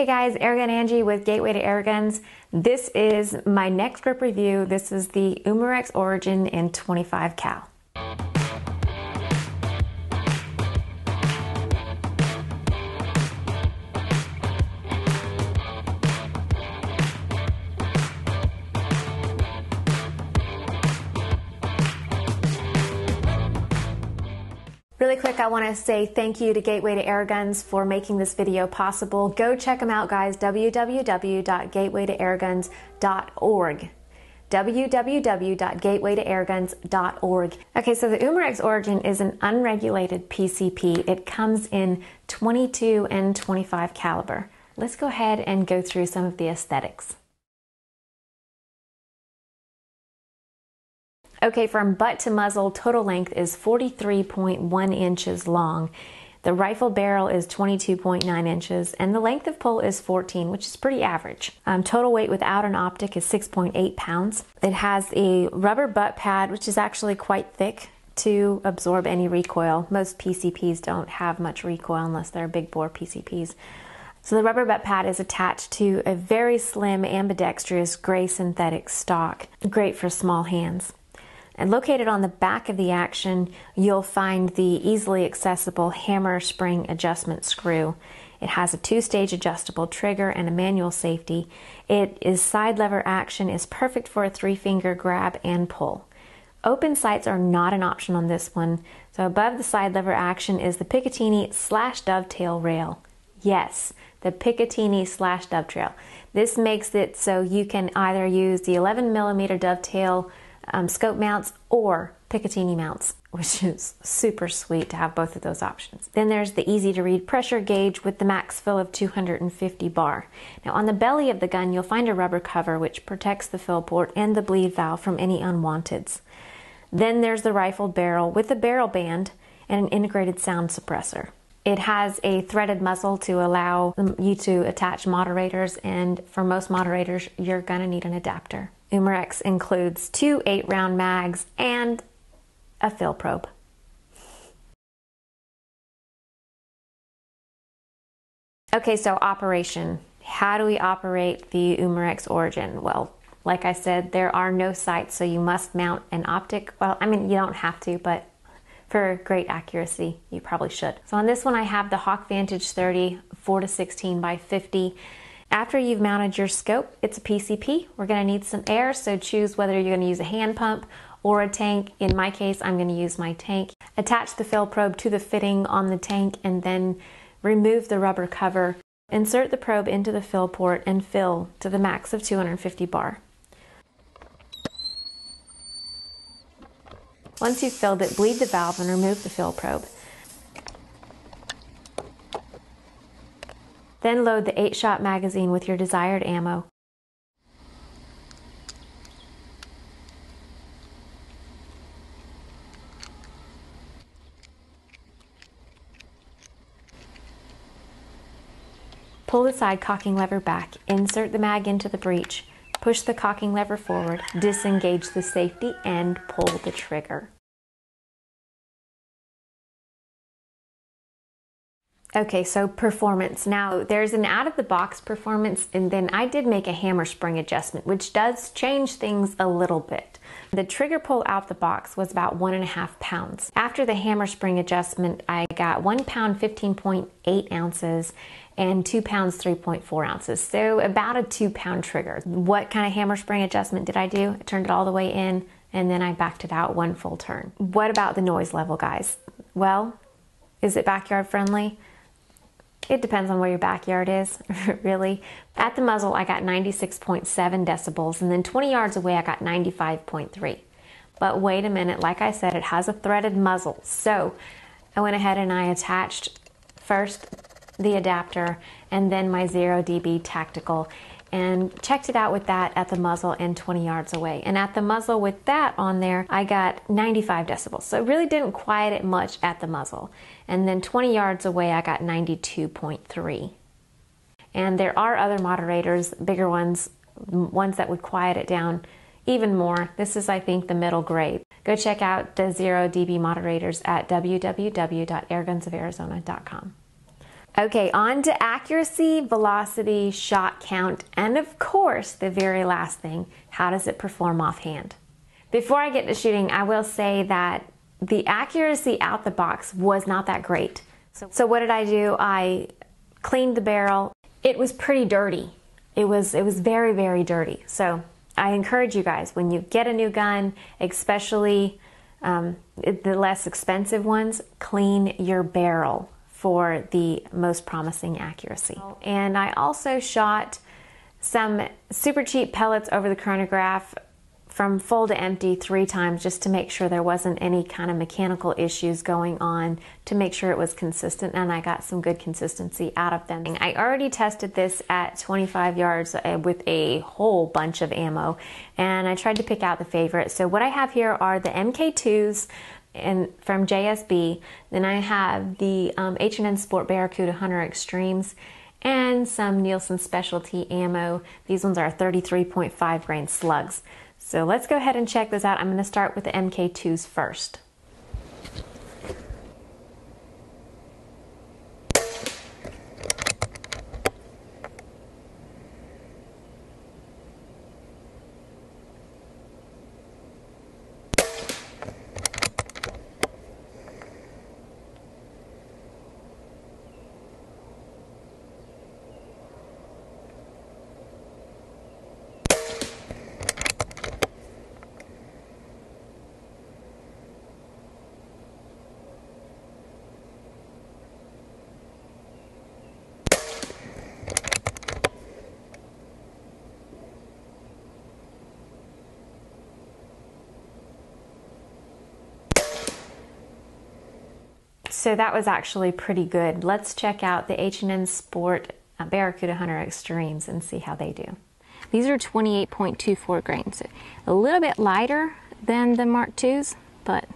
Hey guys, Airgun Angie with Gateway to Airguns. This is my next grip review. This is the Umarex Origin in 25 cal. Really quick, I want to say thank you to Gateway to Airguns for making this video possible. Go check them out, guys. www.gatewaytoairguns.org. www.gatewaytoairguns.org. Okay, so the Umarex Origin is an unregulated PCP. It comes in 22 and 25 caliber. Let's go ahead and go through some of the aesthetics. Okay, from butt to muzzle, total length is 43.1 inches long. The rifle barrel is 22.9 inches, and the length of pull is 14, which is pretty average. Total weight without an optic is 6.8 pounds. It has a rubber butt pad, which is actually quite thick to absorb any recoil. Most PCPs don't have much recoil unless they're big bore PCPs. So the rubber butt pad is attached to a very slim ambidextrous gray synthetic stock, great for small hands. And located on the back of the action, you'll find the easily accessible hammer spring adjustment screw. It has a two-stage adjustable trigger and a manual safety. It is side lever action, is perfect for a 3-finger grab and pull. Open sights are not an option on this one. So above the side lever action is the Picatinny / dovetail rail. Yes, the Picatinny / dovetail. This makes it so you can either use the 11mm dovetail scope mounts or Picatinny mounts, which is super sweet to have both of those options. Then there's the easy to read pressure gauge with the max fill of 250 bar. Now on the belly of the gun you'll find a rubber cover which protects the fill port and the bleed valve from any unwanteds. Then there's the rifle barrel with a barrel band and an integrated sound suppressor. It has a threaded muzzle to allow you to attach moderators, and for most moderators you're gonna need an adapter. Umarex includes 2 8-round mags and a fill probe. Okay, so operation. How do we operate the Umarex Origin? Well, like I said, there are no sights, so you must mount an optic. Well, I mean, you don't have to, but for great accuracy, you probably should. So on this one, I have the Hawk Vantage 30 4-16 by 50. After you've mounted your scope, it's a PCP. We're gonna need some air, so choose whether you're gonna use a hand pump or a tank. In my case, I'm gonna use my tank. Attach the fill probe to the fitting on the tank and then remove the rubber cover. Insert the probe into the fill port and fill to the max of 250 bar. Once you've filled it, bleed the valve and remove the fill probe. Then load the 8-shot magazine with your desired ammo. Pull the side cocking lever back, insert the mag into the breech, push the cocking lever forward, disengage the safety, and pull the trigger. Okay, so performance. Now, there's an out-of-the-box performance, and then I did make a hammer spring adjustment, which does change things a little bit. The trigger pull out the box was about 1.5 pounds. After the hammer spring adjustment, I got 1 pound 15.8 ounces and 2 pounds 3.4 ounces. So about a 2-pound trigger. What kind of hammer spring adjustment did I do? I turned it all the way in, and then I backed it out 1 full turn. What about the noise level, guys? Well, is it backyard friendly? It depends on where your backyard is, really. At the muzzle, I got 96.7 decibels, and then 20 yards away, I got 95.3. But wait a minute, like I said, it has a threaded muzzle. So I went ahead and I attached first the adapter and then my 0 dB tactical and checked it out with that at the muzzle and 20 yards away. And at the muzzle with that on there, I got 95 decibels. So it really didn't quiet it much at the muzzle. And then 20 yards away, I got 92.3. And there are other moderators, bigger ones that would quiet it down even more. This is, I think, the middle grade. Go check out the 0 dB moderators at www.airgunsafarizona.com. Okay, on to accuracy, velocity, shot count, and of course, the very last thing, how does it perform offhand? Before I get to shooting, I will say that the accuracy out the box was not that great. So what did I do? I cleaned the barrel. It was pretty dirty. It was very, very dirty. So I encourage you guys, when you get a new gun, especially the less expensive ones, clean your barrel for the most promising accuracy. And I also shot some super cheap pellets over the chronograph from full to empty 3 times just to make sure there wasn't any kind of mechanical issues going on, to make sure it was consistent, and I got some good consistency out of them. I already tested this at 25 yards with a whole bunch of ammo, and I tried to pick out the favorite. So what I have here are the MK2s from JSB, then I have the H&N Sport Barracuda Hunter Extremes, and some Nielsen Specialty ammo. These ones are 33.5 grain slugs. So let's go ahead and check this out. I'm going to start with the MK2s first. So that was actually pretty good. Let's check out the H&N Sport Barracuda Hunter Extremes and see how they do. These are 28.24 grains. A little bit lighter than the Mark IIs, but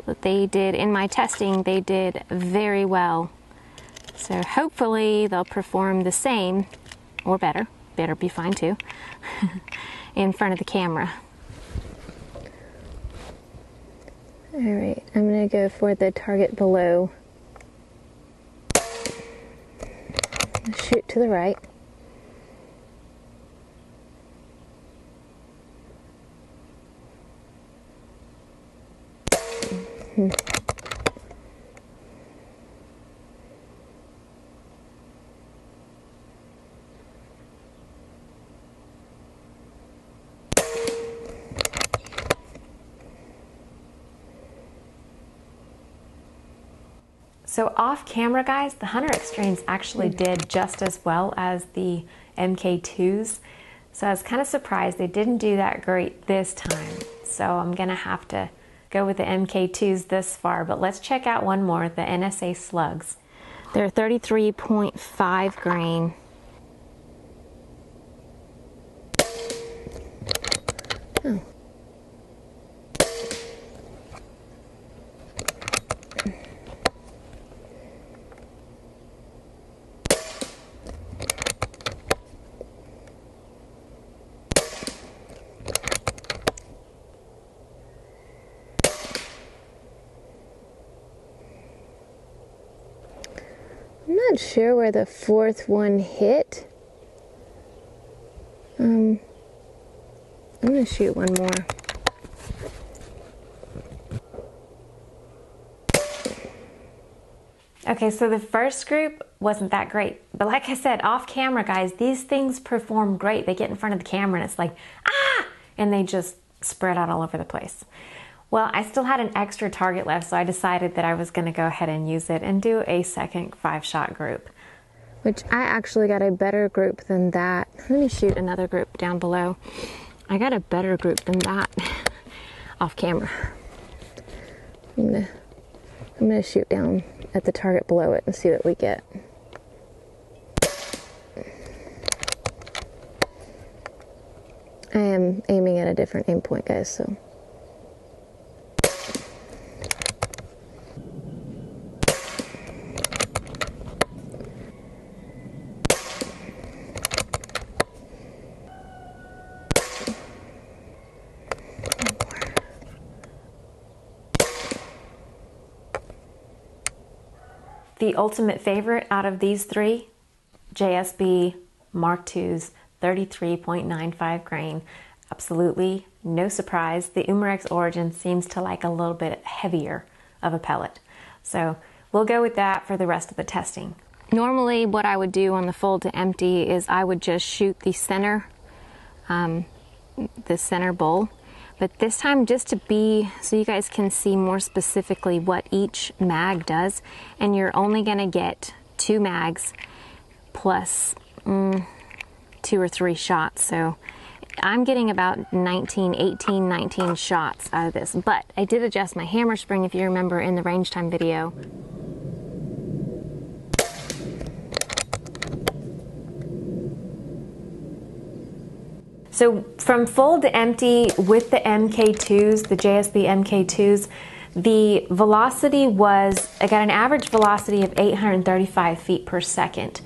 what they did in my testing, they did very well. So hopefully they'll perform the same or better. Better be fine too in front of the camera. All right, I'm going to go for the target below. Shoot to the right. So off camera, guys, the Hunter Extremes actually did just as well as the MK2s. So I was kind of surprised they didn't do that great this time. So I'm gonna have to go with the MK2s this far, but let's check out one more, the NSA slugs. They're 33.5 grain. Oh. I'm not sure where the fourth one hit. I'm gonna shoot one more. Okay, so the first group wasn't that great, but like I said, off camera, guys, these things perform great. They get in front of the camera and it's like, ah, and they just spread out all over the place. Well, I still had an extra target left, so I decided that I was going to go ahead and use it and do a second 5-shot group. Which I actually got a better group than that. Let me shoot another group down below. I got a better group than that off camera. I'm gonna shoot down at the target below it and see what we get. I am aiming at a different aim point, guys, so. The ultimate favorite out of these three, JSB Mark II's 33.95 grain. Absolutely no surprise. The Umarex Origin seems to like a little bit heavier of a pellet. So we'll go with that for the rest of the testing. Normally what I would do on the full to empty is I would just shoot the center bowl. But this time, just to be, so you guys can see more specifically what each mag does, and you're only gonna get 2 mags plus 2 or 3 shots. So I'm getting about 18, 19 shots out of this. But I did adjust my hammer spring, if you remember in the range time video. So from full to empty with the MK2s, the JSB MK2s, the velocity was, I got an average velocity of 835 feet per second.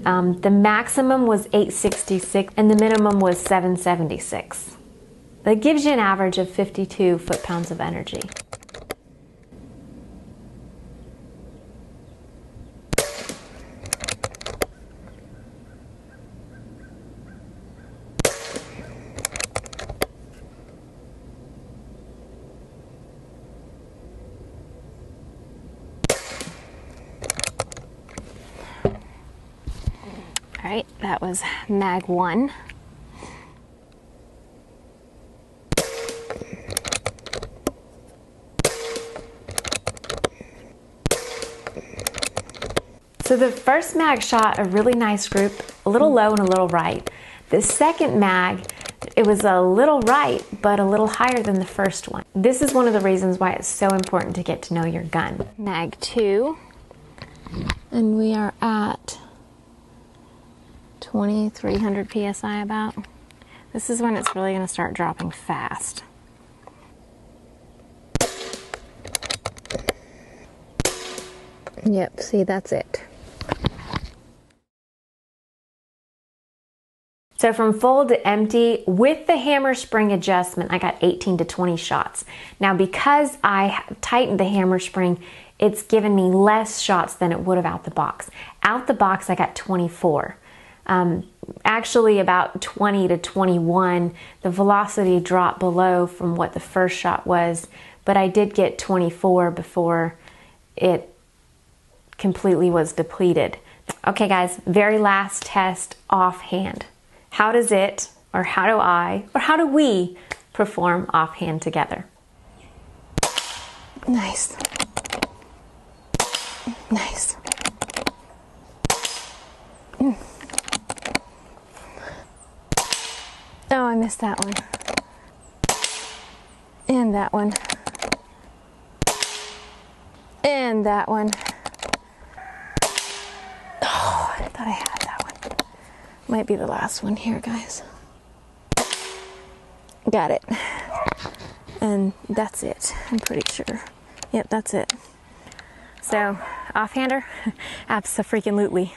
The maximum was 866 and the minimum was 776. That gives you an average of 52 foot-pounds of energy. All right, that was mag 1. So the first mag shot a really nice group, a little low and a little right. The second mag, it was a little right, but a little higher than the first one. This is one of the reasons why it's so important to get to know your gun. Mag 2, and we are at 2,300 PSI about. This is when it's really going to start dropping fast. Yep, see, that's it. So from full to empty, with the hammer spring adjustment, I got 18 to 20 shots. Now because I tightened the hammer spring, it's given me less shots than it would have out the box. Out the box, I got 24. Actually about 20 to 21. The velocity dropped below from what the first shot was, but I did get 24 before it completely was depleted. Okay guys, very last test offhand. How does it, or how do I, or how do we perform offhand together? Nice. Nice. Oh, I missed that one. And that one. And that one. Oh, I thought I had that one. Might be the last one here, guys. Got it. And that's it, I'm pretty sure. Yep, that's it. So, offhander? Abso-freaking-lutely.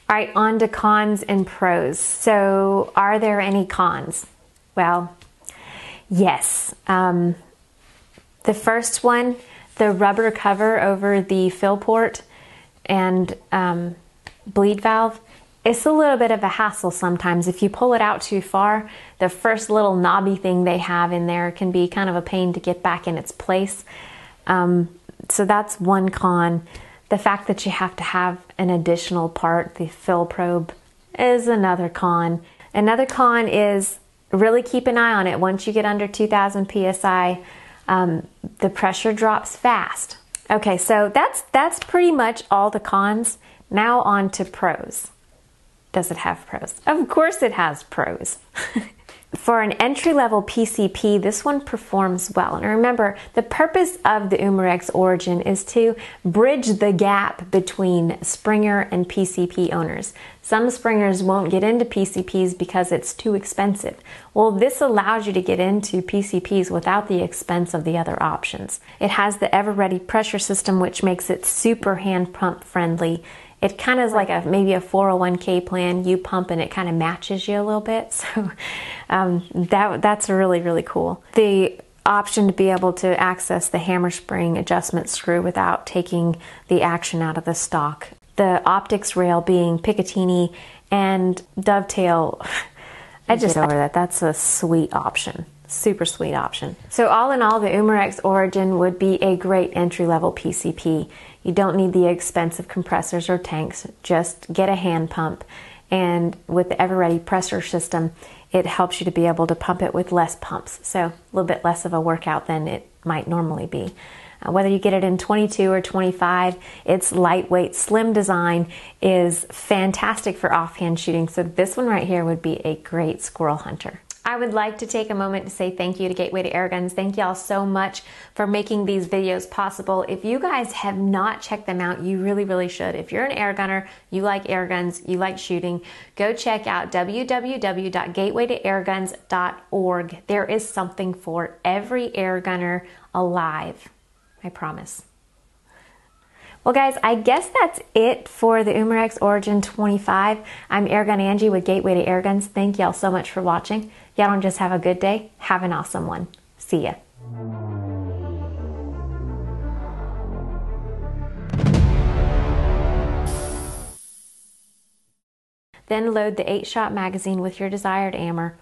All right, on to cons and pros. So, are there any cons? Well, yes. The first one, the rubber cover over the fill port and bleed valve, it's a little bit of a hassle sometimes. If you pull it out too far, the first little knobby thing they have in there can be kind of a pain to get back in its place. So that's one con. The fact that you have to have an additional part, the fill probe, is another con. Another con is really keep an eye on it. Once you get under 2,000 PSI, the pressure drops fast. Okay, so that's pretty much all the cons. Now on to pros. Does it have pros? Of course it has pros. For an entry-level PCP, this one performs well. And remember, the purpose of the Umarex Origin is to bridge the gap between Springer and PCP owners. Some Springers won't get into PCPs because it's too expensive. Well, this allows you to get into PCPs without the expense of the other options. It has the ever-ready pressure system, which makes it super hand pump friendly. It kind of is like maybe a 401k plan. You pump and it kind of matches you a little bit. So that's really, really cool. The option to be able to access the hammer spring adjustment screw without taking the action out of the stock. The optics rail being Picatinny and dovetail, I just get over that. That's a sweet option. Super sweet option. So all in all, the Umarex Origin would be a great entry-level PCP. You don't need the expensive compressors or tanks. Just get a hand pump, and with the Ever-Ready pressure system, it helps you to be able to pump it with less pumps. So a little bit less of a workout than it might normally be. Whether you get it in 22 or 25, its lightweight, slim design is fantastic for offhand shooting. So this one right here would be a great squirrel hunter. I would like to take a moment to say thank you to Gateway to Airguns. Thank y'all so much for making these videos possible. If you guys have not checked them out, you really should. If you're an air gunner, you like air guns, you like shooting, go check out www.gatewaytoairguns.org. There is something for every air gunner alive. I promise. Well guys, I guess that's it for the Umarex Origin 25. I'm Airgun Angie with Gateway to Airguns. Thank y'all so much for watching. Y'all don't just have a good day, have an awesome one. See ya. Then load the 8-shot magazine with your desired ammo.